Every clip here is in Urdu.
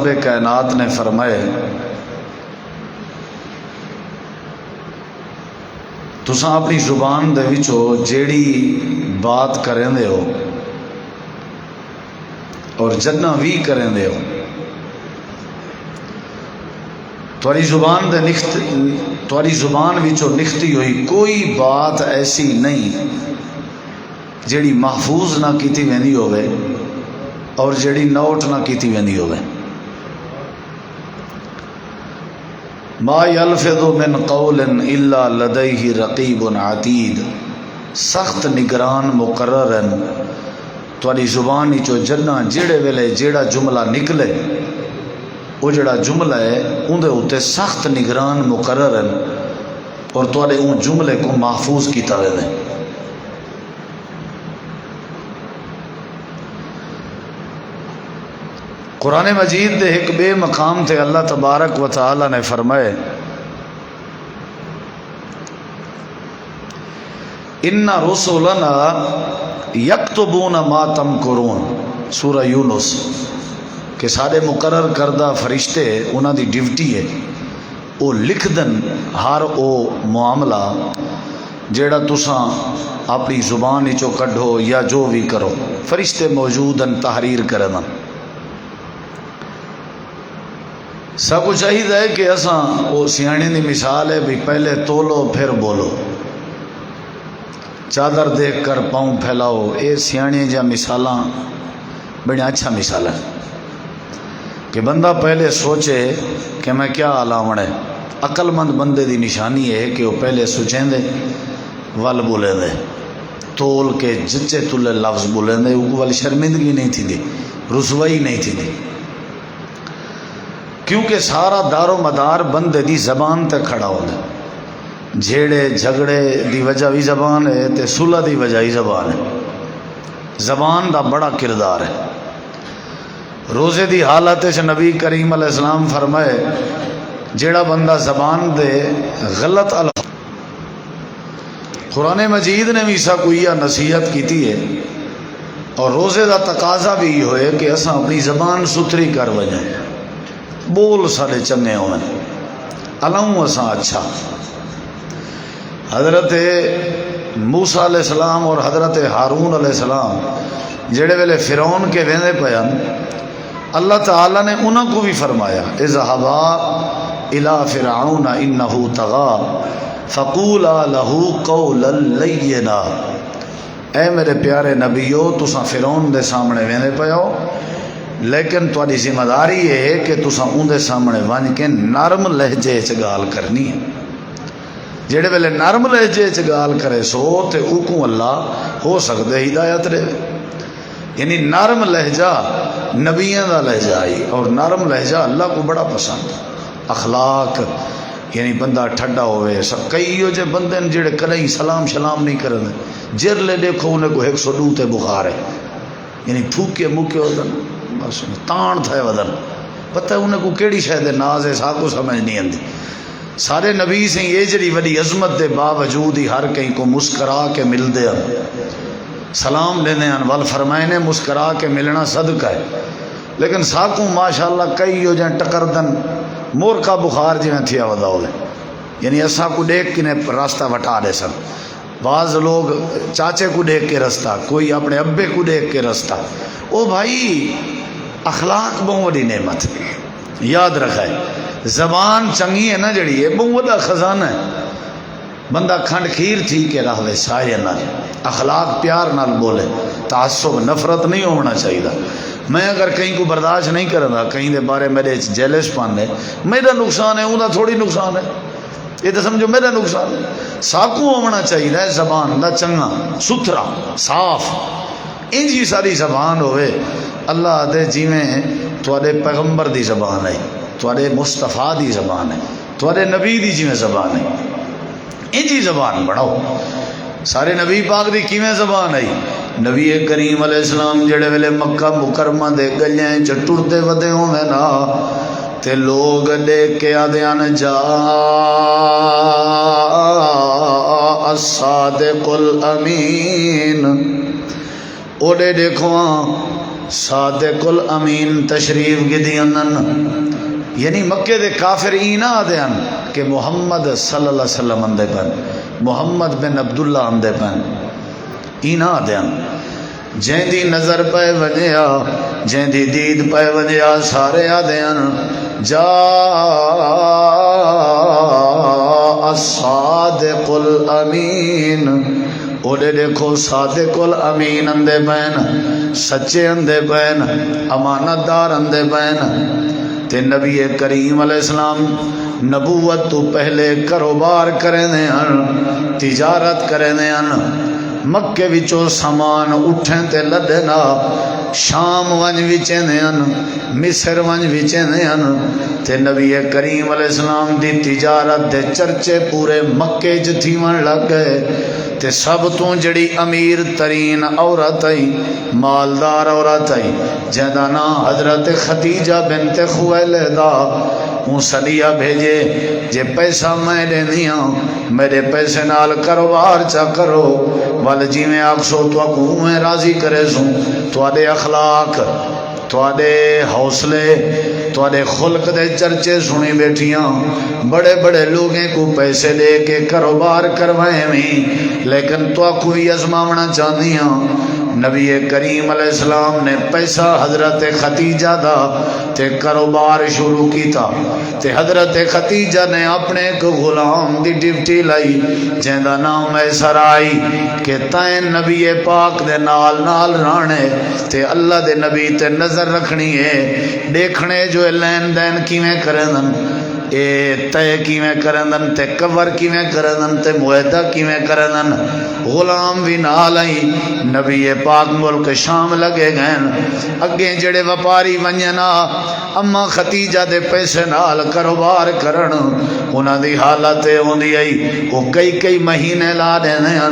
رب کائنات نے فرمائے تساں اپنی زبان دے وچوں جیڑی بات کریں دے ہو اور جنہ بھی کریں دے ہو تھوڑی زبان وچوں نکھتی ہوئی کوئی بات ایسی نہیں جیڑی محفوظ نہ کیتی ویندی ہوئے اور جیڑی نوٹ نہ کیتی ویندی ہوئے. ما یلفظ من قول الا لدیہ رقیب عتید، سخت نگران مقرر ہیں تھوڑی زبان چو جنہ جیڑے ویلے جیڑا جملہ نکلے وہ جڑا جملہ ہے اندے ہوتے سخت نگران مقرر ہیں اور تھوڑے ان جملے کو محفوظ کیتا ہوئے ہیں. قرآن مجید دے ایک بے مقام تھے اللہ تبارک و تعالی نے فرمائے ان رسولنا یکتبون ما تمکرون، سورہ یونس، کہ سارے مقرر کردہ فرشتے انہاں دی ڈیوٹی ہے وہ لکھ دن ہر او معاملہ جیڑا تساں اپنی زبان چو کڈھو یا جو بھی کرو، فرشتے موجود ہیں تحریر کرنا. سب کو چاہیے ہے کہ اساں وہ سیانے دی مثال ہے بھی پہلے تولو پھر بولو، چادر دیکھ کر پاؤں پھیلاؤ، اے سیانے جا مثالاں بڑی اچھا مثال ہے کہ بندہ پہلے سوچے کہ میں کیا علاوہ ہے. عقل مند بندے دی نشانی ہے کہ وہ پہلے سوچیں دے ول بولے دے، تول کے جچے تلے لفظ بولے دے، وہ ول شرمندگی نہیں تھی دی، رسوائی نہیں تھی دی، کیونکہ سارا دار و مدار بندے دی زبان تے کھڑا ہوتا ہے. جھیڑے جھگڑے دی وجہ بھی زبان ہے تے صلح دی وجہ ہی زبان ہے. زبان دا بڑا کردار ہے. روزے دی حالت سے نبی کریم علیہ السلام فرمائے جیڑا بندہ زبان دے غلط الفاظ، قرآن مجید نے بھی سا کوئی نصیحت کیتی ہے اور روزے دا تقاضا بھی ہوئے کہ اساں اپنی زبان ستھری کر وجیں، بول سارے چنگے ہوئے الاؤں اساں اچھا. حضرت موسیٰ علیہ السلام اور حضرت ہارون علیہ السلام جڑے ویلے فرعون کے ویندے پیان اللہ تعالیٰ نے انہاں کو بھی فرمایا اذهبا الى فرعون انه طغى فقولا له قولا لینا، اے میرے پیارے نبیو تساں فرعون دے سامنے ویندے پیاؤ لیکن تھوڑی ذمہ داری ہے کہ تساں اندے سامنے ون کے نرم لہجے چ گال کرنی ہے. جڑے ویلے نرم لہجے چ گال کرے سو تے اوکوں اللہ ہو سکدے ہدایت دے. یعنی نرم لہجہ نبیوں دا لہجہ آئی اور نرم لہجہ اللہ کو بڑا پسند. اخلاق یعنی بندہ ٹھڈا ہوئے، سب کئی ہو جے بندے جڑے کدی سلام شلام نہیں کرن، جر لے دیکھو انہیں کو 102 تے بخار ہے، یعنی پھوکے موکے ہوتے بس تان تھے ودن، پتہ انہیں کو کیڑی شاید ناز ہے سا کو سمجھ نہیں آتی. سارے نبی سے یہ جڑی وڈی عظمت دے باوجود ہی ہر کہیں کو مسکرا کے مل دے سلام لینے ہیں ول فرمائے نے مسکرا کے ملنا صدقہ ہے. لیکن ساکوں ماشاءاللہ کئی ہو جائیں ٹکردن مور کا بخار جی میں تھیا ودا ہوئے، یعنی اساں کو دیکھ کے راستہ وٹا دے سن. بعض لوگ چاچے کو دیکھ کے رستہ، کوئی اپنے ابے کو دیکھ کے رستہ. او بھائی اخلاق بہت بڑی نعمت ہے، یاد رکھائے. زبان چنگی ہے نا جڑی ہے بہت بڑا خزانہ ہے. بندہ کھنڈ کھیر تھی کہ رہوے سائے نال، اخلاق پیار نال بولے، تعصب نفرت نہیں ہونا چاہیے. میں اگر کہیں کو برداشت نہیں کرنا کہیں دے بارے میرے جیلس پانے میرا نقصان ہے، انہاں تھوڑی نقصان ہے، یہ تو سمجھو میرا نقصان ہے. ساکوں ہونا چاہیے زبان دا چنگا ستھرا صاف، انجی ساری زبان ہوئے اللہ دے جیویں تھوڑے پیغمبر دی زبان ہے، تھوڑے مصطفیٰ دی زبان ہے، تھوڑے نبی دی جیویں زبان ہے، انجی زبان بڑھاؤ. سارے نبی پاک دی کیویں زبان ہے؟ نبی کریم علیہ السلام جڑے ویلے مکہ مکرمہ دے گلیاں چ ٹرتے ودے ہوئے نا تے لوگ دیکھ کے آدھیان جا الصادق الامین، اوڈے دیکھو صادق الامین تشریف گدی انن، یعنی مکے دے کافر اینا آدھے ہیں کہ محمد صلی اللہ علیہ وسلم اندے پن، محمد بن عبداللہ اندے پن، اینا آدھے ہیں جہیں دی نظر پہ ونیا، جہیں دی دید پہ ونیا، سارے آدھے ہیں جا الصادق الامین، اوڑے دیکھو صادق الامین اندے پین، سچے اندے پین، امانت دار اندے پین۔ تے نبی کریم علیہ السلام نبوت تو پہلے کاروبار کریں دے ہیں، تجارت کریں دے ہیں، مکے وچوں سامان اٹھیں تے لدنا، شام ونج وچیں دے ہیں، مصر ونج وچیں دے ہیں، تے نبی کریم علیہ السلام دی تجارت دے چرچے پورے مکے چ تھیون لگ گئے۔ تے سب تو جڑی امیر ترین عورت آئی، مالدار عورت آئی، جہدا نام حضرت خدیجہ بنت خویلد، ہوں صدیہ بھیجے جے پیسہ میں دینی ہوں، میرے پیسے نال کاروبار چا کرو، وال جی میں آکسو تو اکو میں راضی کرے سوں، تواڈے اخلاق، تواڈے حوصلے، تواڈے خلق دے چرچے سنی بیٹھیاں، بڑے بڑے لوگیں کو پیسے لے کے کاروبار کروائیں میں، لیکن تو کوئی ازماونا چاہتی ہوں۔ نبی کریم علیہ السلام نے پیسہ حضرت خدیجہ دا تے کاروبار شروع کیتا، تے حضرت خدیجہ نے اپنے ایک غلام دی ڈیوٹی لائی جہندا نام ہے سرائی کہ تائیں نبی پاک دے نال نال رانے تے اللہ دے نبی تے نظر رکھنی ہے، دیکھنے جو لین دین کیویں کرن، اے تے کیویں کرن، تے کور کیویں کرن، تے معاہدہ کیویں کرن۔ غلام بھی نال آئی، نبی پاک ملک شام لگے گئے، اگے جڑے وپاری ونجنا اما خدیجہ دے پیسے نال کاروبار کرن، انہاں دی حالت ہوندی آئی وہ کئی مہینے لا دیندے ہیں۔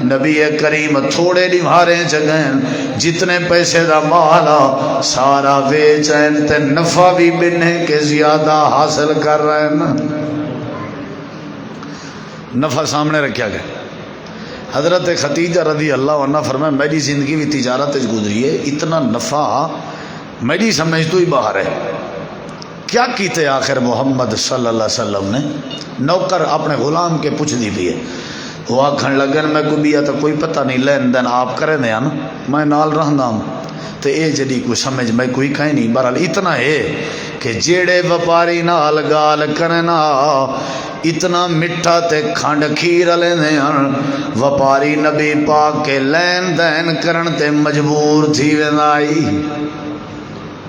نبی کریم تھوڑے دیوارے چگئن، جتنے پیسے دا مالا سارا ویچین تے نفع بھی بنے کے زیادہ حاصل کر رہے ہیں، نفع سامنے رکھا گیا۔ حضرت خدیجہ رضی اللہ عنہ فرمائے میری زندگی بھی تجارت گزری ہے، اتنا نفع میری سمجھ تو ہی باہر ہے۔ کیا کیتے آخر محمد صلی اللہ علیہ وسلم نے؟ نوکر اپنے غلام کے پوچھ دی بھی ہے، وہ آکھن لگن میں کو بیا تو کوئی پتہ نہیں، لین دین آپ کریں دے نا، میں نال رہندا ہوں تے اے جڑی کوئی سمجھ میں کوئی کہیں نہیں۔ بہرحال اتنا ہے کہ جیڑے وپاری نال گال کرنا اتنا مٹھا تے کھنڈ کھیر لیندے ہیں، وپاری نبی پاک کے لین دین کرن تے مجبور تھی وینائی۔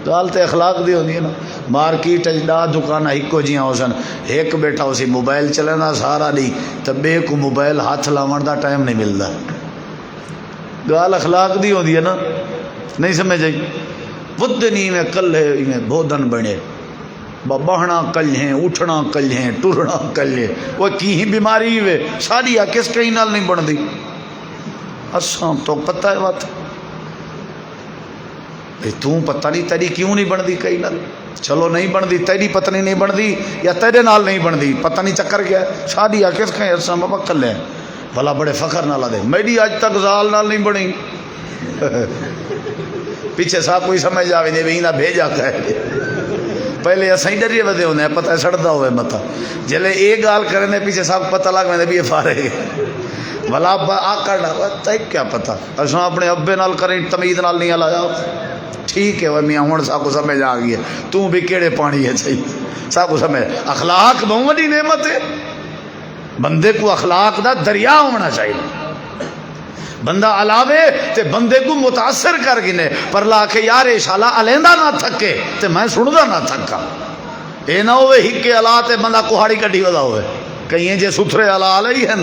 گال تے اخلاق دی ہوندی ہے نا، مارکیٹ دا دکان ایکو جیاں ہو سن، ایک بیٹھا اسی موبائل چلانا سارا دی تے بے کو موبائل ہاتھ لاون دا ٹائم نہیں ملدا۔ گال اخلاق دی ہوندی ہے نا، نہیں سمجھ آئی؟ بدنی میں کلے میں بودن بنے، بہنا کلہیں، اٹھنا کلہیں، ٹرنا کلہیں، وہ کی ہی بیماری ہوئے ساری کس کہیں نال نہیں بن دی۔ اساں تو پتہ ہے بات، تو پتہ نہیں تیری کیوں نہیں بن دی کہیں نال، چلو نہیں بن دی، تیری پتنی نہیں بن دی یا تیرے نال نہیں بن دی، پتہ نہیں چکر گیا ساری کس کہیں اساں بابا کلے بھلا بڑے فخر نال دے میری آج تک زال نال نہیں بنی۔ پیچھے صاحب کوئی سمجھ آوے دے بھی نہ بھیجا کہ پہلے اساں ہی ڈریے ودے ہوندے ہیں، پتہ سڑدا ہوئے متا جلے اے گال کرنے پیچھے صاحب پتہ لگ ویندے بھی یہ فارے بھلا آکڑ تے کیا پتہ، اساں اپنے ابے نال کریں تمید نال نہیں لایا، ٹھیک ہے وہ میاں ہن سا کو سمجھ آ گئی ہے، تو بھی کیڑے پانی ہے چاہیے سا کو سمجھ۔ اخلاق بہت بڑی نعمت ہے، بندے کو اخلاق دا دریا ہونا چاہیے، بندہ علاوے تے بندے کو متاثر کر گنے پر لا کے یار شالا علیندہ نہ تھکے تے میں سندا نہ تھکا، اے نہ ہوئے ہکے علا تے بندہ کوہاڑی کڈی ودا ہوئے، کہیں جے ستھرے علا علی ہیں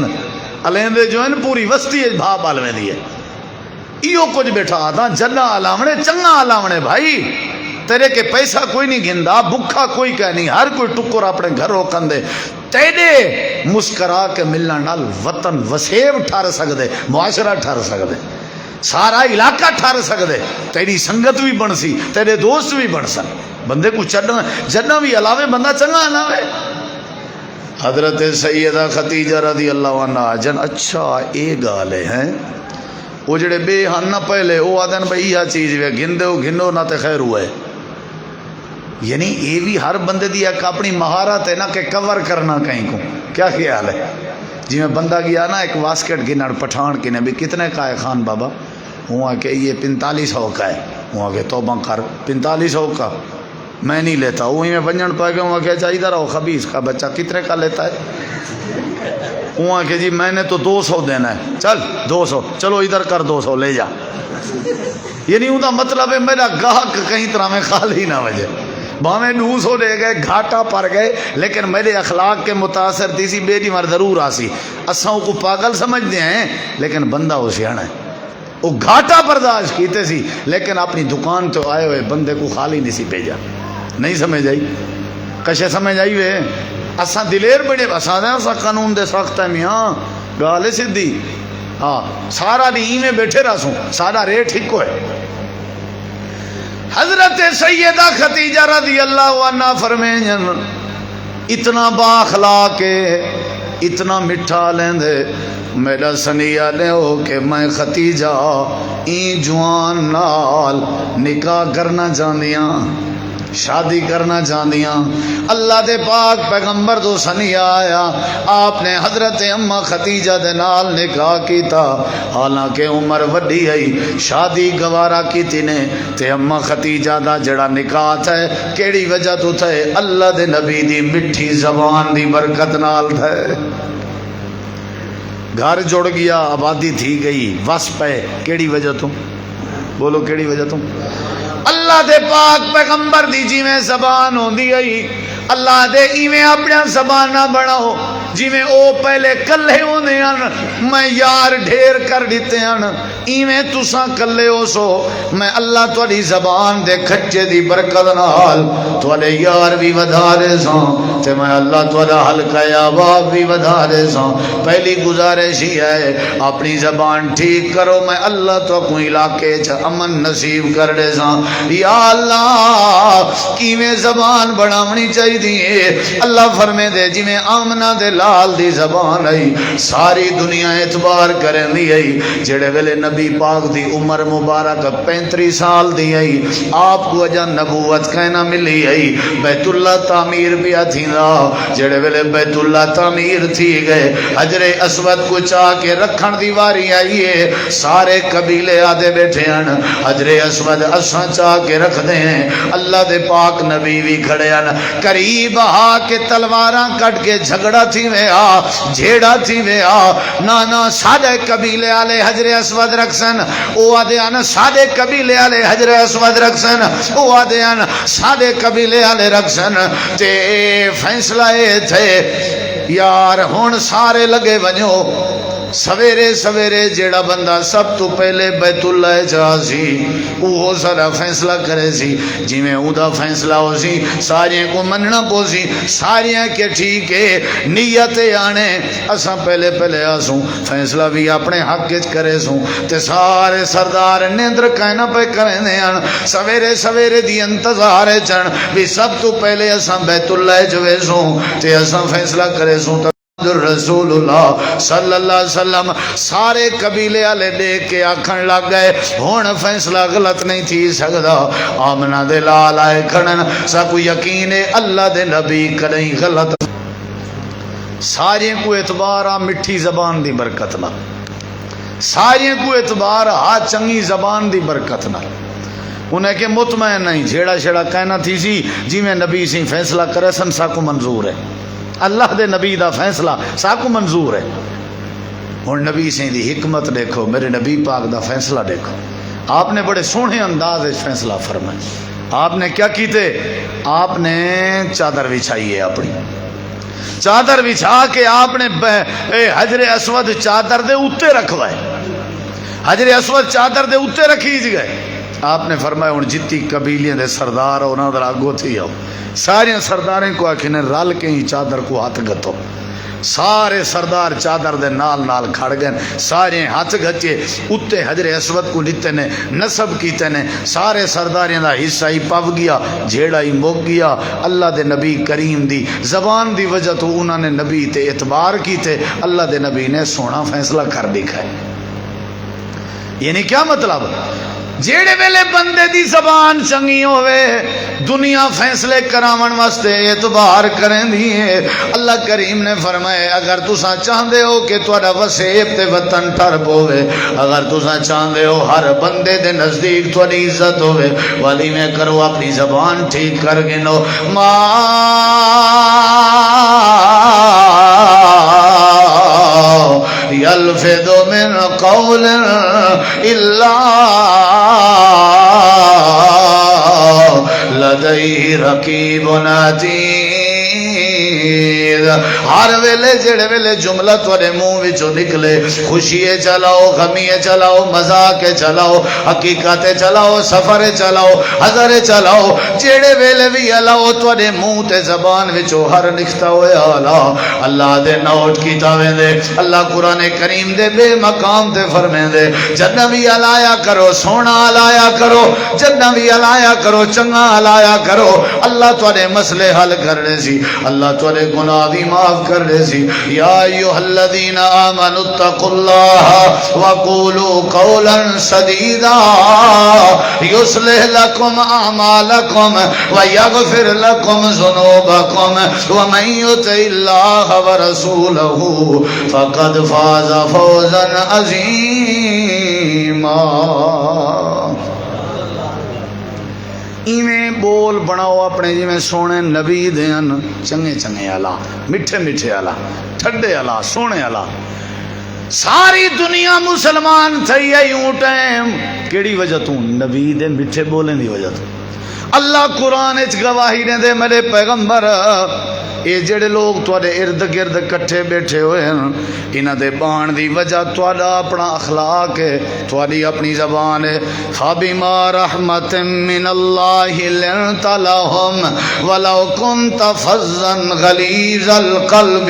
علیندے جو ہیں پوری وسطی بھا بال میں دی ہے، ایو کچھ بیٹھا آدھا جنہ علاونے چنگا علاونے بھائی، تیرے کے پیسہ کوئی نہیں گھندا، بھکھا کوئی کہہ نہیں، ہر کوئی ٹکر اپنے گھر روکن دے، تیڑے مسکرا کے ملنا نال وطن وسیب ٹھار سکدے، معاشرہ ٹھار سکدے، سارا علاقہ ٹھار سکدے، تیری سنگت بھی بن سی، تیرے دوست بھی بن سن، بندے کو چڑھنا جنہ بھی علاوے بندہ چنگا علاوے۔ حضرت سیدہ خدیجہ رضی اللہ عنہ جن اچھا اے گالے ہیں وہ جڑے بے ہن نہ پہلے وہ آدھن بھائی یہ چیز وے گھن دو گھنو نہ تے خیر ہوا ہے. یعنی یہ بھی ہر بندے دی ایک اپنی مہارت ہے نا کہ کور کرنا کہیں کو. کیا خیال ہے؟ جی میں بندہ گیا نا ایک واسکٹ گنڑ پٹھان کی نے بھی کتنے کا ہے خان بابا؟ وہاں کہ یہ 4500 کا ہے. وہاں کہ توبہ کر 4500 کا میں نہیں لیتا. وہیں میں بنجن پا گیا. وہاں کہ چاہیے رہو خبیث کا بچہ کتنے کا لیتا ہے؟ وہاں کہ جی میں نے تو 200 دینا ہے. چل 200 چلو ادھر کر 200 لے جا. یعنی ان کا مطلب ہے میرا گاہک کہیں طرح میں خالی نہ وجہ باویں 200 لے گئے گھاٹا پڑ گئے لیکن میرے اخلاق کے متاثر تھی سی بیٹی مر ضرور آسی. اساں کو پاگل سمجھتے ہیں لیکن بندہ وہ سیاح ہے. وہ گھاٹا برداشت کیتے سی لیکن اپنی دکان تو آئے ہوئے بندے کو خالی نہیں سی بھیجا. نہیں سمجھ آئی؟ کشے سمجھ آئی وے؟ اساں دلیر بڑے اساں قانون دے سخت ہے میاں گال سیدھی. ہاں سارا دی میں بیٹھے رہسوں سارا ریٹ ایک ہے. حضرت سیدہ خدیجہ رضی اللہ عنہ فرمائیں اتنا با اخلاق اتنا مٹھا لیندے میرا سنیا لے ہو کہ میں خدیجہ این جوان نال نکاح کرنا چاہدیاں شادی کرنا چاہدیاں. اللہ دے پاک پیغمبر تو سنیا آیا آپ نے حضرت اما خدیجہ دے نال نکاح کیتا. حالانکہ عمر وڈی ہے شادی گوارا کیتی نے تے اما خدیجہ دا جڑا نکاح تھے کیڑی وجہ تو تھے؟ اللہ دے نبی دی مٹھی زبان دی برکت نال تھے. گھر جڑ گیا آبادی تھی گئی وس پے کیڑی وجہ تو؟ بولو کیڑی وجہ تو؟ اللہ دے پاک پیغمبر دی جی میں زبان ہوندی آئی اللہ دے ایویں اپنے زبان نہ بڑھاؤ جی میں او پہلے کلے ہوندے ہیں میں یار ڈھیر کر دیتے ہیں ایویں تساں کلے ہو سو میں اللہ تواڈی زبان دے کھچے دی برکت نال تواڈے یار بھی ودھا دے ساں تے میں اللہ تواڈا حلقہ احباب بھی ودھا دے ساں. پہلی گزارش ہی ہے اپنی زبان ٹھیک کرو میں اللہ تو کوئی علاقے چ امن نصیب کر دے ساں. یا اللہ کیویں زبان بڑھاونی چاہیے اللہ فرمے دے جی میں آمنہ دے لال دی زبان آئی ساری دنیا اعتبار کریں دی آئی جڑے ویلے نبی پاک دی عمر مبارک 35 سال دی آئی آپ کو اجا نبوت کہنا ملی آئی بیت اللہ تعمیر پیا تھی نا جڑے ویلے بیت اللہ تعمیر تھی گئے حجر اسود کو چاہ کے رکھن دیواری آئی ہے سارے قبیلے آدھے بیٹھے ہیں حجر اسود اساں چاہ کے رکھ دے ہیں اللہ دے پاک نبی بھی کھڑے ہیں قریب آ کے تلواراں کٹ کے جھگڑا تھی میں آ جھیڑا تھی میں آ نانا سادے قبیلے آلے حجر اسود رکھسن او آدھے آنا سادے قبیلے آلے حجر اسود رکھسن او آدھے آنا سادے قبیلے آلے رکھسن تے فیصلہ اے تھے یار ہون سارے لگے ونجو سویرے سویرے جیڑا بندہ سب تو پہلے بیت اللہ جا سی وہ سارا فیصلہ کرے سی جی میں اودا فیصلہ ہو سی سارے کو مننا پو سی سارے کے ٹھیک ہے نیت آنے اساں پہلے پہلے آسوں فیصلہ بھی اپنے حق کرے سوں تے سارے سردار نیندر کہنا پہ کریں دے آن سویرے سویرے دی انتظار چن بھی سب تو پہلے اساں بیت اللہ جوے سوں تے اساں فیصلہ کرے سوں رسول اللہ صلی اللہ علیہ وسلم سارے قبیلے والے دیکھ کے آکھن لگ گئے ہن فیصلہ غلط نہیں تھی سکدا آمنہ دے لال آئے کھڑن ساکو یقین ہے اللہ دے نبی کدیں غلط سارے کو اعتبار آ مٹھی زبان دی برکت نہ سارے کو اعتبار آ چنگی زبان دی برکت نہ انہیں کہ مطمئن نہیں جھیڑا شیڑا کہنا تھی سی جی میں نبی سی فیصلہ کرے سن ساکو منظور ہے اللہ دے نبی دا فیصلہ ساکو منظور ہے. اور نبی سے دی حکمت دیکھو میرے نبی پاک دا فیصلہ دیکھو آپ نے بڑے سونے انداز فیصلہ فرمایا. آپ نے کیا کیتے آپ نے چادر بچھائی ہے اپنی چادر بچھا کے آپ نے حجر اسود چادر دے اوتے رکھوائے حجر اسود چادر دے اوتے رکھی گئے. آپ نے فرمایا ہوں جتی قبیلیاں دے سردار ہو انہوں نے آگو تھی آؤ سارے سرداریں کو آکھنے رل کے ہی چادر کو ہاتھ گتو سارے سردار چادر دے نال نال کھڑ گئے سارے ہاتھ گچے اتے حجر اسود کو لیتے نے نصب کیتے نے سارے سرداریاں دا حصہ ہی پو گیا جھیڑا ہی موک گیا. اللہ دے نبی کریم دی زبان دی وجہ تو انہوں نے نبی تے اعتبار کیتے اللہ دے نبی نے سونا فیصلہ کر دکھائے. یعنی کیا مطلب؟ جیڑے ویلے بندے دی زبان چنگی ہوئے دنیا فیصلے کراون واسطے اعتبار کریں دیئے۔ اللہ کریم نے فرمائے اگر تساں چاہندے ہو کہ تہاڈا وسیب تے وطن ٹر پوے، اگر تساں چاہندے ہو ہر بندے دے نزدیک تہاڈی عزت ہوئے، والی میں کرو اپنی زبان ٹھیک کر گنو۔ ما یلفظ من قول الا لدیہ رقیب عتید۔ ہر ویلے جڑے ویلے جملہ تھوڑے منہ وچوں نکلے، خوشیے چلاؤ، غمیے چلاؤ، مذاقے چلاؤ، حقیقت چلاؤ، سفر چلاؤ، حضر چلاؤ، جڑے ویلے بھی الاؤ تھوڑے منہ تے زبان وچوں ہر نکتا ہویا اللہ دے نوٹ کیتا ویندے۔ اللہ قرآن کریم دے بے مقام تے فرمیندے جدوں بھی الایا کرو سونا الایا کرو، جدوں بھی الایا کرو چنگا الایا کرو، اللہ تھوڑے مسئلے حل کرنے سی، اللہ تھوڑے گناہ بھی معاف کر دے سی۔ یا ایھا الذین آمنوا اتقوا اللہ وقولوا قولا سدیدا یصلح لکم اعمالکم ویغفر لکم ذنوبکم ومن یطع اللہ ورسولہ فقد فاز فوزا عظیما۔ ایویں بول بناؤ اپنے جویں سونے نبی دین، چنگے چنگے آلا، میٹھے میٹھے آلا، ٹھڈے آلا، سونے آلا۔ ساری دنیا مسلمان تھی ہے یوں ٹائم کیڑی وجہ تو؟ نبی دے میٹھے بولیں دی وجہ تو۔ اللہ قرآن اچ گواہی نے دے میرے پیغمبر اے جڑے لوگ تواڈے ارد گرد کٹھے بیٹھے ہوئے ہیں انہاں دے بان دی وجہ تواڈا اپنا اخلاق ہے، تواڈی اپنی زبان ہے۔ فَبِمَا رَحْمَةٍ مِّنَ اللَّهِ لِنْتَ لَهُمْ وَلَوْ كُنْتَ فَظًّا غَلِيظَ الْقَلْبِ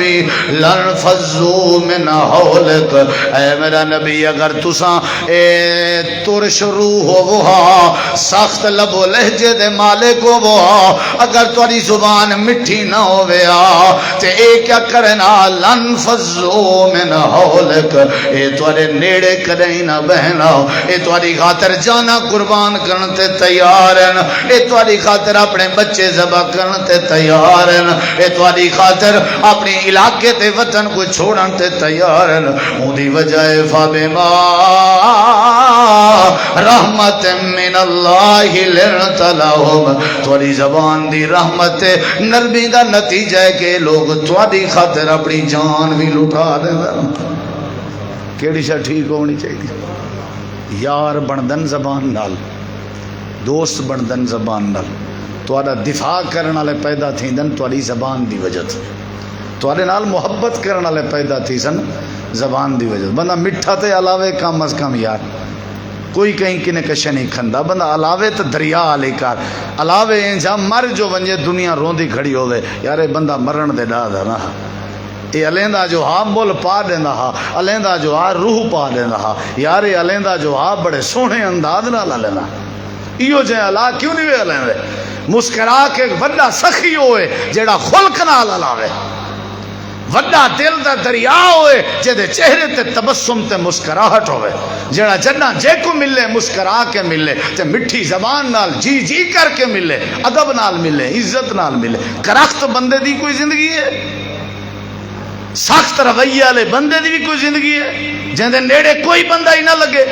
لَانفَضُّوا مِنْ حَوْلِكَ۔ اے میرا نبی اگر تساں ترش روح ہووا، سخت لب و لہجے دے مالک ہووا، اگر تواڈی زبان مٹھی نہ ہوے تے اے کیا کرنا؟ لنفضوا من حولک، اے تواڈے نیڑے کدیں نہ بہنا، اے تواڈی خاطر جانا قربان کرن تے تیار ہیں، اے تواڈی خاطر اپنے بچے ذبح کرن تے تیار ہیں، اے تواڈی خاطر اپنی علاقے تے وطن کو چھوڑن تے تیار ہیں۔ اودی وجہ ہے فبما رحمت من اللہ لنت لهم، تواڈی زبان دی رحمت نرمی دا نتیجہ ہے کہ لوگ تواڈی خاطر اپنی جان بھی لٹا دیں۔ کیڑی شے ٹھیک ہونی چاہیے؟ یار بندن زبان نال، دوست بندن زبان نال، تواڈا دفاع کرن والے پیدا تھیندن تواڈی زبان دی وجہ تے، تواڈے نال محبت کرن والے پیدا تھی سن زبان دی وجہ۔ بندہ میٹھا تے علاوے کم از کم یار کوئی کہیں کنے کشے نہیں کھندا، بندہ علاوے تو دریا علی کار علاوے انجا مر جو ونجے دنیا روندی کھڑی ہوئے، یارے بندہ مرن دے ڈا دا نا، اے علیندہ جو ہاں مول پا دینا ہا، علیندہ جو ہاں روح پا دینا ہا، یارے علیندہ جو ہاں بڑے سونے انداز نہ لینا۔ ایو جے علا کیوں نہیں وے علیندے؟ مسکرا کے بندہ سخی ہوئے جیڑا خلق نہ علاوے، وڈا دل دا دریا ہوئے جدے چہرے تے تبسم تے مسکراہٹ ہوئے، جڑا جنہ جے کو ملے مسکرا کے ملے تے مٹھی زبان نال جی جی کر کے ملے، ادب نال ملے، عزت نال ملے۔ کرخت بندے دی کوئی زندگی ہے؟ سخت رویے والے بندے دی بھی کوئی زندگی ہے جن دے نیڑے کوئی بندہ ہی نہ لگے؟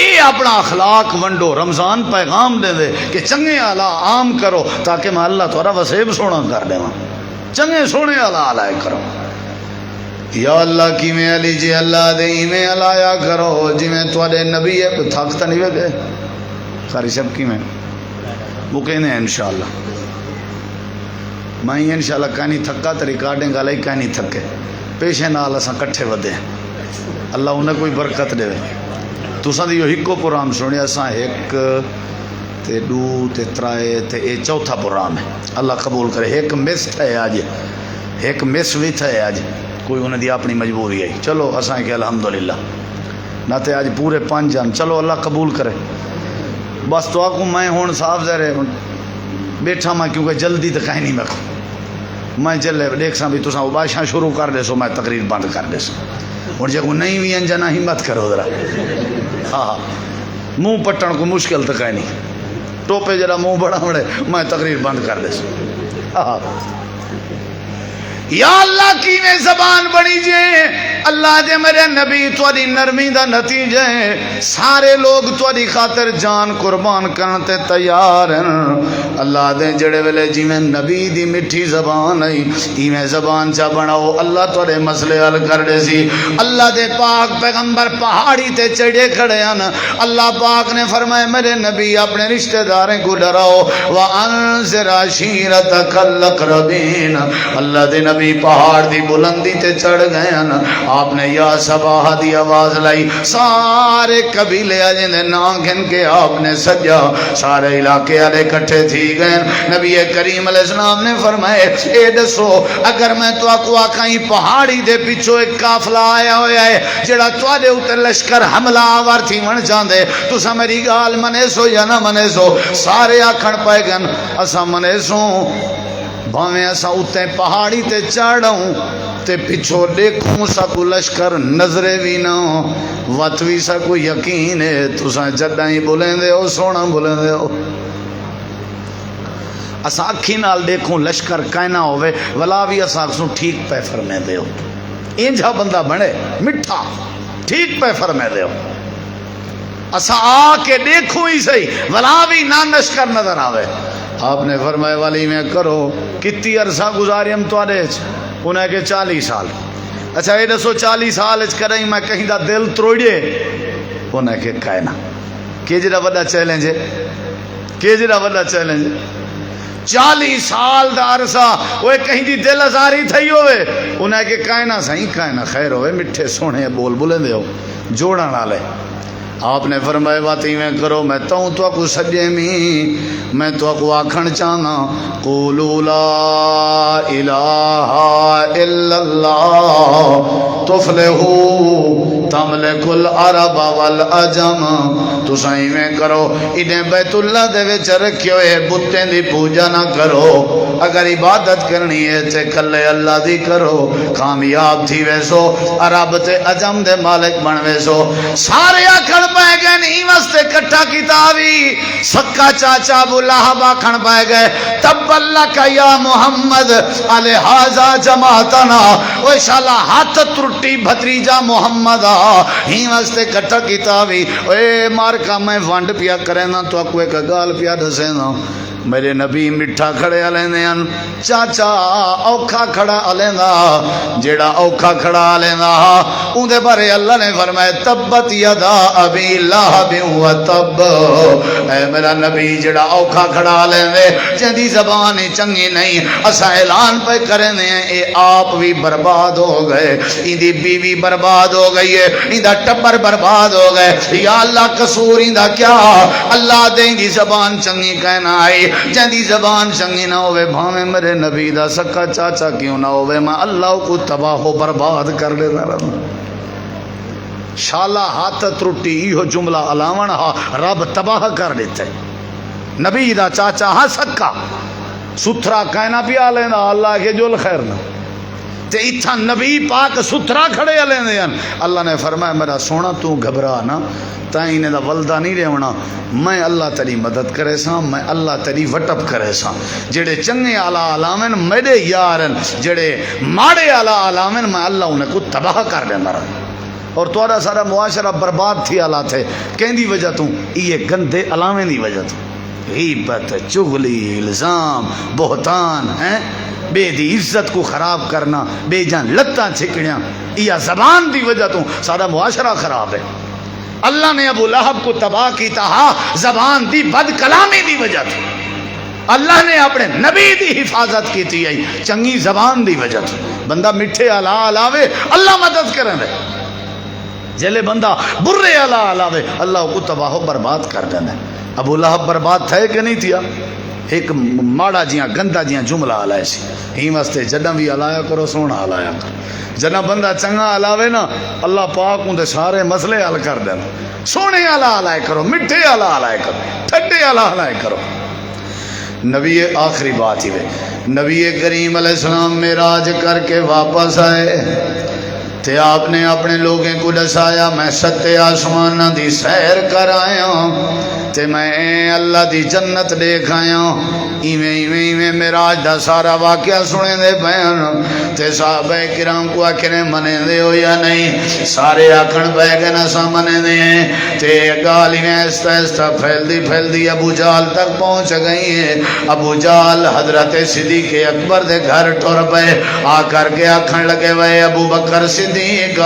اے اپنا اخلاق ونڈو، رمضان پیغام دے دے کہ چنگے آلا عام کرو تاکہ میں اللہ تھوڑا وسیب سونا کر دے، چنگے سونے اللہ علائے کرو۔ یا اللہ کی میں علی جی اللہ دے میں علایا کرو جی میں تواڈے نبی ہے، کوئی تھکتا نہیں وے ساری سب کی میں وہ کہنے ہیں انشاءاللہ میں انشاءاللہ کہنی تھکا تو ریکارڈنگ والا ہی کہنی تھکے پیشے نال اساں کٹھے ودے اللہ انہیں کوئی برکت دے۔ تساں دی ہکو پروگرام سنیا، اساں ایک تے دو تے ترائے تے اے چوتھا پروگرام ہے، اللہ قبول کرے۔ ایک مس ہے آج، ایک مس بھی ہے آج، کوئی انہیں دی اپنی مجبوری ہے، چلو اساں کہ الحمدللہ نہ تے آج پورے 5 جان، چلو اللہ قبول کرے۔ بس تو آکوں میں ہون صاف ظاہر ہے بیٹھا میں کیونکہ جلدی تو کہیں نہیں میں کو میں چلے دیکھ سا بھی تساں بادشاہ شروع کر دے سو میں تقریر بند کر دے سو ہوں جے کو نہیں بھی انجنا ہمت کرو ذرا ہاں منہ پٹن کو مشکل تک ہے نہیں ٹوپے جرا منہ بڑا بڑے میں تقریر بند کر دے ہاں یا اللہ کی میں زبان بڑی جے اللہ دے میرے نبی تواڈی نرمی دا نتیجہ ہے سارے لوگ تواڈی خاطر جان قربان کرن تے تیار ہیں اللہ دے جڑے ویلے جویں نبی دی میٹھی زبان ہے ایویں زبان چا بناؤ اللہ تواڈے مسئلے حل کر دے سی اللہ دے پاک پیغمبر پہاڑی تے چڑھے کھڑے ہیں اللہ پاک نے فرمایا میرے نبی اپنے رشتہ داروں کو ڈراؤ وانذر عشیرتک الاقربین اللہ دے نبی پہاڑ دی بلندی تے چڑھ گئے ہیں آپ نے یا صباح دی آواز لائی سارے قبیلے آجیں دے نام گھن کے آپ نے سجا سارے علاقے آلے کٹھے تھی گئے نبی کریم علیہ السلام نے فرمائے اے دسو اگر میں تو آکو آکھائیں پہاڑی دے پیچھو ایک کافلہ آیا ہویا ہے جڑا تو دے اتر لشکر حملہ آور تھی ون جاندے تو سا میری گال منے سو یا نہ منے سو سارے آکھن پائے گن اسا منے سو بھاویں اسا اتے پہاڑی تے چڑھوں تے پچھو دیکھوں سا کو لشکر نظرے بھی نہ وط بھی سا کو یقین ہے تو سا جدائیں بولیں دے ہو سونا بولیں دے ہو اسا اکھی نال دیکھوں لشکر کائنا ہوئے ولا بھی اسا اکسوں ٹھیک پہ فرمے دے ہو انجھا بندہ بنے مٹھا ٹھیک پہ فرمے دے ہو اسا آ کے دیکھوں ہی صحیح ولا بھی نہ لشکر نظر آوے آپ نے فرمائے والی میں کرو کتی عرصہ گزاری ہم تو آدھے انہیں کہ 40 سال اچھا یہ دسو 40 سال اچھ کریں میں کہیں دا دل تروڑیے انہیں کہ کائنا کہ جڑا وڈا چیلنج ہے کہ جڑا وڈا چیلنج ہے 40 سال دا عرصہ وہ کہیں دی دل ازاری تھئی ہوئے انہیں کہ کائنا صحیح کائنا خیر ہوئے مٹھے سونے بول بولیں دے ہو جوڑا نالے آپ نے فرمائے باتی میں کرو میں تو کو سجے میں تو آکھن چاہنا قولوا لا الہ الا اللہ تفلحوا تملک العرب والعجم تو سائیں میں کرو انہیں بیت اللہ دے وچ رکھیو ہے بتیں دی پوجا نہ کرو اگر عبادت کرنی ہے تے کلے اللہ دی کرو کامیاب تھی ویسو عرب تے عجم دے مالک بن ویسو سارے آکھن پائے گئے نہیں واسطے کٹھا کتابی سکا چاچا ابو لہب آکھن پائے گئے تب اللہ کا یا محمد الہذا جماعتنا وہ شالا ہاتھ ترٹی بھتریجا محمد ہی واسطے کٹھا کتابی اے مارکا میں وانڈ پیا کرے نا تو اکوے کا گال پیا دسے نا میرے نبی مٹھا کھڑے علیندے ہیں چاچا اوکھا کھڑا علیندہ جیڑا اوکھا کھڑا علیندہ اندھے بارے اللہ نے فرمائے تبت یدا ابی لہب و تب اے میرا نبی جیڑا اوکھا کھڑا علیندے جہدی زبانی چنگی نہیں اسا اعلان پہ کریں دے اے آپ بھی برباد ہو گئے اندھی بیوی برباد ہو گئی ہے اندھا ٹبر برباد ہو گئے یا اللہ قصور اندھا کیا اللہ دیں دی زبان چنگی کہنا آئی جہدی زبان چنگی نہ ہوئے بھامے میرے نبی دا سکا چاچا کیوں نہ ہوئے میں اللہ کو تباہ و برباد کر دے رہا شالا ہاتھ ترٹی یہ جملہ علاوہ ہا رب تباہ کر دیتے نبی دا چاچا ہاں سکا ستھرا کہنا پیا لینا اللہ کے جول خیر نہ تے اتھا نبی پاک ستھرا کھڑے لیندے ہیں اللہ نے فرمایا میرا سونا تو گھبرا نا تائیں انہیں دا ولدہ نہیں رہونا میں اللہ تیری مدد کرے سا میں اللہ تیری وٹپ کرے سا جڑے چنگے آلہ علامن میرے یارن جڑے ماڑے آلہ علامن میں اللہ انہیں کو تباہ کر دے مرا اور توڑا سارا معاشرہ برباد تھی آلہ تھے کہیں دی وجہ تو یہ گندے علامن دی وجہ تو غیبت چغلی الزام بہتان ہیں بے دی عزت کو خراب کرنا بے جان لتاں چھکڑیاں یہ زبان دی وجہ تو سارا معاشرہ خراب ہے اللہ نے ابو لہب کو تباہ کی تہا زبان دی بد کلامی دی وجہ تھی اللہ نے اپنے نبی دی حفاظت کی تھی چنگی زبان دی وجہ تھی بندہ مٹھے علا علاوے اللہ مدد کریں دے جلے بندہ برے علا علاوے اللہ کو تباہ و برباد کر دیں ابو لہب برباد تھے کہ نہیں تھیا ایک ماڑا جیاں گندہ جیاں جملہ علائے سی ہی واسطے جدہ بھی علایا کرو سونا علایا کرو جنہ بندہ چنگا علاوے نا اللہ پاک اندھے سارے مسئلے حل کر دینا سونے علا علایا کرو مٹھے علا علایا کرو ٹھڈے علا علایا کرو نبی آخری بات ہی وے نبی کریم علیہ السلام معراج کر کے واپس آئے تے آپ نے اپنے لوگوں کو دسایا میں ستے آسمان دی سیر کر آیا تے میں اللہ دی جنت دیکھ آیا ایویں معراج دا سارا واقعہ سنے دے بیان تے صحابہ کرام کو آکھنے منے دے ہو یا نہیں سارے آکھن بہ گئے نہ سامنے دے تے گال میں ایستا ایستا پھیل دی ابو جہل تک پہنچ گئی ہے ابو جہل حضرت صدیق اکبر دے گھر ٹر پے آ کر کے آکھن لگے وے ابو بکر صدیق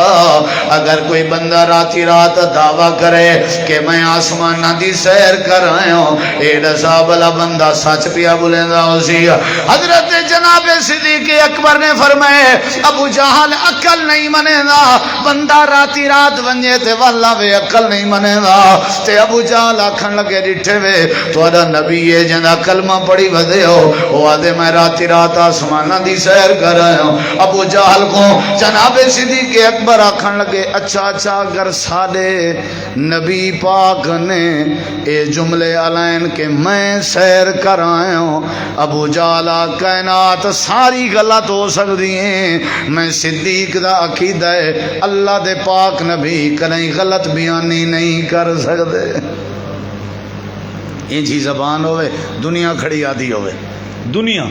اگر کوئی بندہ راتی رات دعویٰ کرے کہ میں آسمان دی سیر کر آیا ہوں ایڈا صاحبلا بندہ سچ پیا بولیندا ہو سی حضرت جناب صدیق اکبر نے فرمائے ابو جہل عقل نہیں منے دا بندہ راتی رات ونجے تے والا وے عقل نہیں منے دا تے ابو جہل آکھن لگے ڈٹھے وے تہاڈا نبی ہے جندا کلمہ پڑھی ودے ہو او آدے میں راتی رات آسمان دی سیر کر آیا ہوں ابو جہل کو جناب صدیق اکبر آکھن لگے اچھا اگر ساڈے نبی پاک نے اے جملے علائن کہ میں سیر کر آیا ہوں ابو جہل کائنات ساری غلط ہو سکتی ہیں میں صدیق دا عقیدہ ہے اللہ دے پاک نبی کہیں غلط بیانی نہیں کر سکتے انجی زبان ہوئے دنیا کھڑی آدھی ہوئے دنیا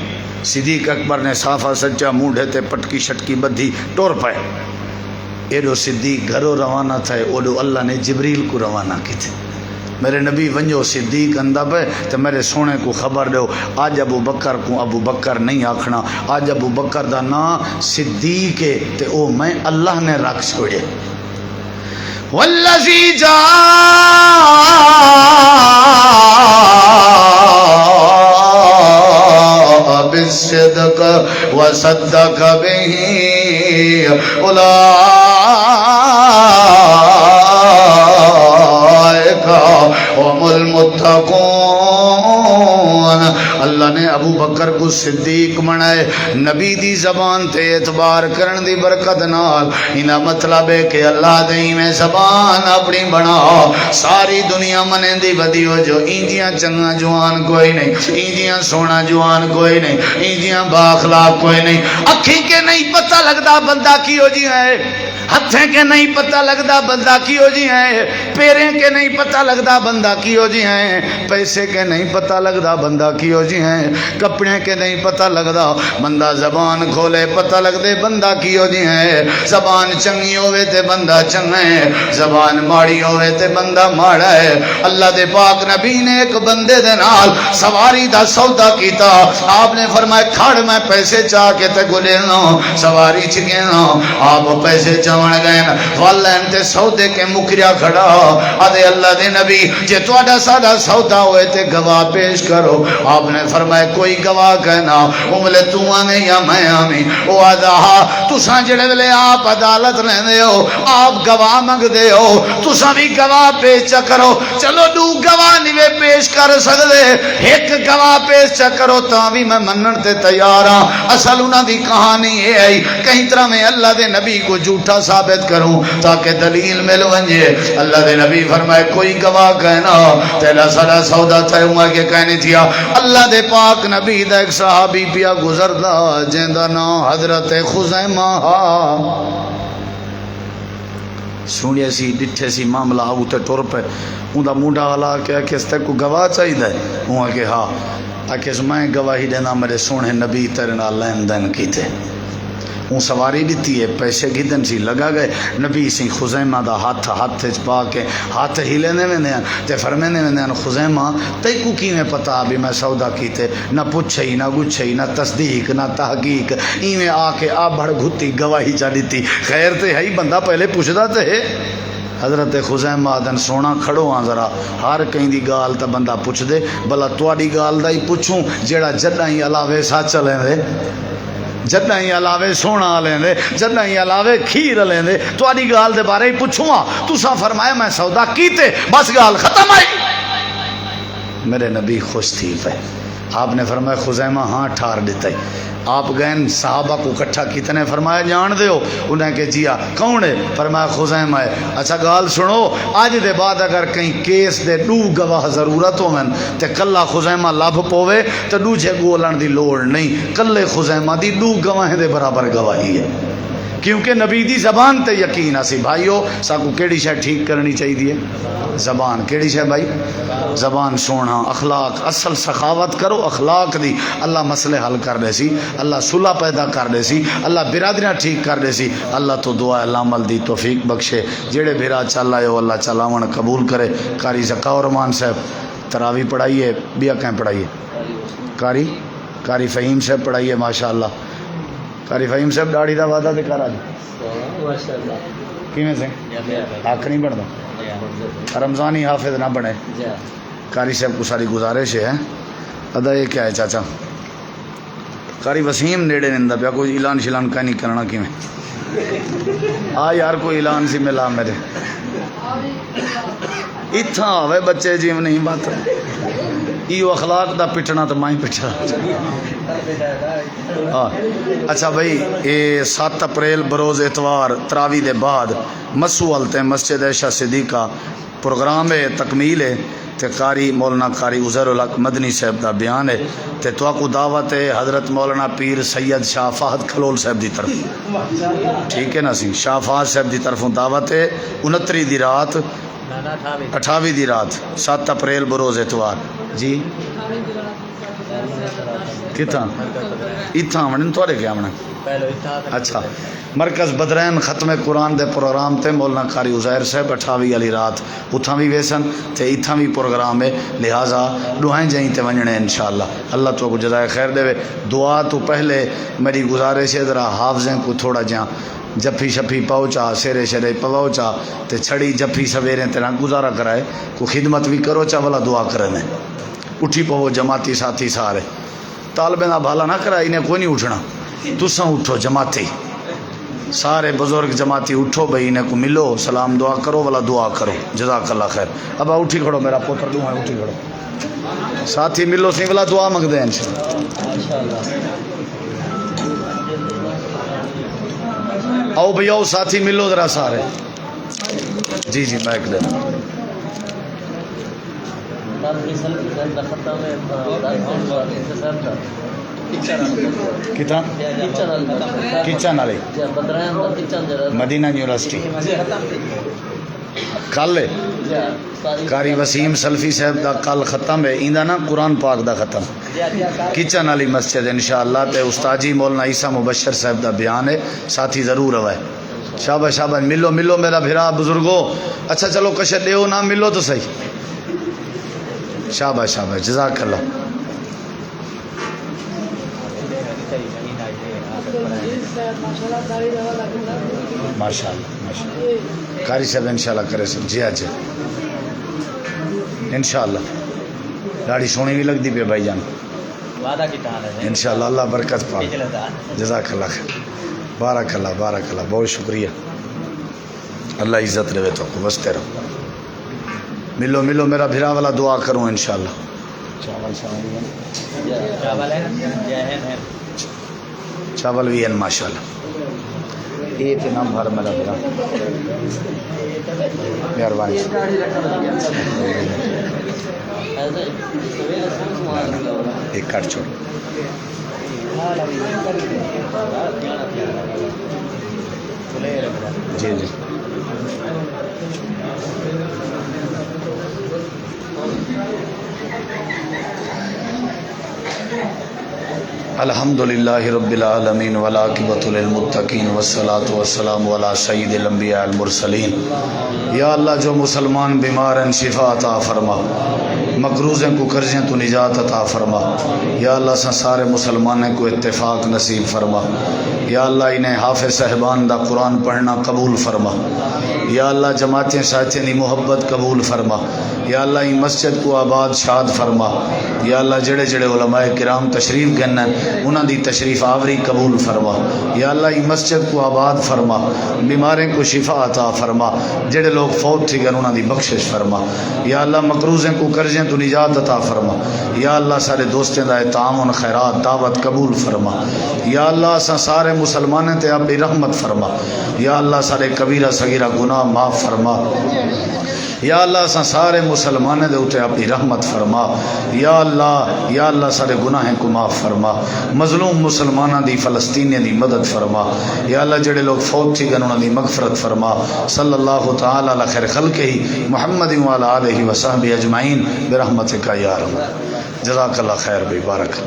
صدیق اکبر نے صافہ سچا موڈے تے پٹکی شٹکی بدھی ٹور پائے ایڈو صدیق گھروں روانہ تھا اوڈو اللہ نے جبریل کو روانہ کی تھے میرے نبی ونجو صدیق اندہ پہ تو میرے سونے کو خبر دو آج ابو بکر کو ابو بکر نہیں آکھنا آج ابو بکر دا نا صدیق ہے تے او میں اللہ نے رکھ چھوڑے والذی جاء بالصدق وصدق به هم المتقون اللہ نے ابو بکر کو صدیق منائے نبی دی زبان تے اعتبار کرن دی برکت نال انہا مطلب ہے کہ اللہ دیں میں زبان اپنی بنا ساری دنیا منے دی بدی ہو جو انجیاں چنگا جوان کوئی نہیں انجیاں سونا جوان کوئی نہیں انجیاں باخلاق کوئی نہیں اکھی کے نہیں پتہ لگتا بندہ کی ہو جی ہے ہتھیں کے نہیں پتہ لگتا بندہ کی ہو جی ہیں پیریں کے نہیں پتہ لگتا بندہ کی ہو جی ہیں پیسے کے نہیں پتہ لگتا بندہ کی ہو جی ہیں کپڑے کے نہیں پتہ لگتا بندہ زبان کھولے پتہ لگتے بندہ کی ہو جی ہیں زبان چنگی ہوئے تے بندہ چنگا ہے زبان ماڑی ہوئے تے بندہ ماڑا ہے اللہ دے پاک نبی نے ایک بندے دے نال سواری دا سودا کیتا آپ نے فرمایا کھڑ میں پیسے چاہ کے تے گلے نا سواری چکے نا آپ پیسے چاہ گئے والین تے سودے کے مکریا کھڑا آدھے اللہ دے نبی جے توڑا ساڑا سودا ہوئے تے گواہ پیش کرو آپ نے فرمایا کوئی گواہ کہنا املے تو آنے یا میں آمی او آدھا تو ساں جڑے ویلے آپ عدالت لیندے ہو آپ گواہ مانگ دے ہو تو ساں بھی گواہ پیش کرو چلو دو گواہ نیوے پیش کر سکدے ایک گواہ پیش کرو تاں بھی میں منن تے تیار ہاں اصل انہاں دی کہانی یہ ہے کہیں طرح میں اللہ دے نبی کو جھوٹا ثابت کروں تاکہ دلیل مل ونجے اللہ دے نبی فرمائے کوئی گواہ کہنا تیلا سارا سودا تھا ہوں کہ کہنی تھیا اللہ دے پاک نبی دا ایک صحابی پیا گزردا جیندہ نا حضرت خزیمہ سنیا سی ڈٹھے سی معاملہ آوتے ٹور پہ اندہ مونڈا والا کہ کس تک کو گواہ چاہی دے ہوں کہ ہاں آکھس میں گواہی دینا میرے سونے نبی تیرے نال لین دین کی تھے اون سواری دیتی ہے پیسے گھدن سی لگا گئے نبی سی خزیمہ دا ہاتھ پا کے ہاتھ ہی لینے میں دیاں تے فرمینے میں دیاں خزیمہ تے کو کی میں پتا بھی میں سودا کیتے نہ پوچھئی نہ گچھئی نہ تصدیق نہ تحقیق ایویں آ کے آ بڑھ گھتی گواہی چا دیتی خیر تے ہے ہی بندہ پہلے پوچھدا تے حضرت خزیمہ آدن سونا کھڑو ہاں ذرا ہر کہیں دی گال تا بندہ پوچھ دے بلا تواڈی گال دا ہی پوچھوں جیڑا جڈاں ہی علاوے سچ لیں دے جدہ ہی علاوے سونا لیں دے جدہ ہی علاوے کھیر لیں دے تو آدھی گال دے بارے ہی پوچھوں تو سا فرمایا میں سودا کیتے بس گال ختم آئی میرے نبی خوش تھی پہ آپ نے فرمایا خزیمہ ہاں ٹھار دیتا ہے آپ گئن صحابہ کو کٹھا کتنے فرمایا جان دے ہو انہیں کہ جیا کون ہے فرمایا خزیمہ ہے اچھا گال سنو آج دے بعد اگر کہیں کیس دے دو گواہ ضرورت ہو من تے کلا خزیمہ لب پوے تے دو جے گولن دی لوڑ نہیں کلے خزیمہ دی دو گواہ دے برابر گواہی ہے کیونکہ نبی دی زبان تے یقین اسی بھائیو ساکو کیڑی شے ٹھیک کرنی چاہیے زبان کیڑی شے بھائی زبان سونا اخلاق اصل سخاوت کرو اخلاق دی اللہ مسئلے حل کر دے سی اللہ صلح پیدا کر دے سی اللہ برادریاں ٹھیک کر دے سی اللہ تو دعا اللہ عمل دی توفیق بخشے جڑے بھرا چل آئے ہو اللہ چلاون قبول کرے قاری ذکا رحمان صاحب تراوی پڑھائیے بیا کہیں پڑھائیے قاری فہیم صاحب پڑھائیے ماشاءاللہ قاری فہیم صاحب داڑھی دا وعدہ تے کر آج کیویں سے حق نہیں بنتا رمضانی حافظ نہ بنے قاری صاحب کو ساری گزارش ہے ادا یہ کیا ہے چاچا قاری وسیم نیڑے نندا پیا کوئی اعلان شلان کا نہیں کرنا کیویں آ یار کوئی اعلان سی ملا میرے اتھاں آوے بچے جیو نہیں بات ایو اخلاق دا پٹنا تو مائیں پٹھا اچھا بھائی یہ 7 اپریل بروز اتوار تراوی دے بعد مسو تے مسجد عائشہ صدیقہ پروگرام ہے تکمیل ہے تے قاری مولانا قاری عزیر الحق مدنی صاحب دا بیان ہے تے تو کو دعوت ہے حضرت مولانا پیر سید شاہ فہد کھلول صاحب دی طرف ٹھیک ہے نا سی شاہ فہد صاحب دی طرفوں دعوت ہے 29 دی رات 28 دی رات 7 اپریل بروز اتوار جی کتنا اتنا آمنے توڑے کیا آمنے اچھا مرکز بدرین ختم قرآن دے پروگرام تے مولانا قاری عزیر صاحب 28 والی رات اتھاں بھی ویسن تے اتھاں بھی پروگرام ہے لہٰذا دعائیں جائیں تے ونجنے انشاءاللہ اللہ تو کو جزائے خیر دے دعا تو پہلے میری گزارش ہے ذرا حافظیں کو تھوڑا جہاں جفی شفی پہنچا سیرے شرے پہنچا تے چھڑی جفی سویرے تیرا گزارا کرائے کو خدمت بھی کرو چا والا دعا کرنے اٹھی پہو جماعتی ساتھی سارے طالبیں دا بھالا نہ کرا انہیں کوئی نہیں اٹھنا تساں اٹھو جماعتی سارے بزرگ جماعتی اٹھو بھائی انہیں کو ملو سلام دعا کرو والا دعا کرو جزاک اللہ خیر ابا اٹھی کھڑو میرا پوتر دعا اٹھی کھڑو ساتھی ملو سی والا دعا منگ دیں انشاءاللہ آؤ بھئی آؤ ساتھی ملو ذرا سارے جی جی میں ایک دینا کتنا کچن والے مدینہ یونیورسٹی کل قاری وسیم سلفی صاحب دا کل ختم ہے ایندا نا قرآن پاک دا ختم کچن والی مسجد انشاءاللہ تے استاد جی مولانا عیسیٰ مبشر صاحب دا بیان ہے ساتھی ضرور ہوئے شاباش شاباش ملو ملو میرا بھرا بزرگو اچھا چلو کشے دیو نہ ملو تو صحیح شاباش شاباش جزاک اللہ ماشاء اللہ قاری صاحب انشاءاللہ کرے سب جی آج انشاءاللہ گاڑی سونی بھی لگ دی پہ بھائی جان انشاءاللہ اللہ برکت پا جزاک اللہ خیر بارک اللہ بہت شکریہ اللہ عزت رہے تو کو بستے رہو ملو ملو میرا بھرا والا دعا کروں انشاءاللہ چاول بھی ہیں ماشاءاللہ یہ تے نام بھر میرا بھرا مہربانی ایک کٹ چھوڑ جی جی الحمدللہ رب العالمین والعاقبۃ للمتقین والصلاۃ والسلام علی سید الانبیاء المرسلین یا اللہ جو مسلمان بیمار ہیں شفا عطا فرما مقروضیں کو قرضیں تو نجات عطا فرما یا اللہ سارے مسلمانوں کو اتفاق نصیب فرما یا اللہ انہیں حافظ صاحبان دا قرآن پڑھنا قبول فرما یا اللہ جماعتیں ساتھیں دی محبت قبول فرما یا اللہ ان مسجد کو آباد شاد فرما یا اللہ جڑے جڑے علماء کرام تشریف گن انہاں دی تشریف آوری قبول فرما یا اللہ ان مسجد کو آباد فرما بیماریں کو شفا عطا فرما جڑے لوگ فوت تھی گن انہاں دی بخشش فرما یا اللہ مقروضیں کو قرضیں تو نجات عطا فرما یا اللہ سارے دوستیں دا تعاون خیرات دعوت قبول فرما یا اللہ اساں سارے مسلمانوں تے اپنی رحمت فرما یا اللہ سارے کبیرہ صغیرہ گناہ معاف فرما یا اللہ اساں سارے مسلمانوں دے اوتے اپنی رحمت فرما یا اللہ سارے گناہیں کو معاف فرما مظلوم مسلمانوں دی فلسطینیاں دی مدد فرما یا اللہ جڑے لوگ فوت تھی گن انہاں دی مغفرت فرما صلی اللہ تعالی علی خیر خلقہ محمد و علی آلہ و صحبہ اجمعین برحمتک یا رب جزاک اللہ خیر بے بارک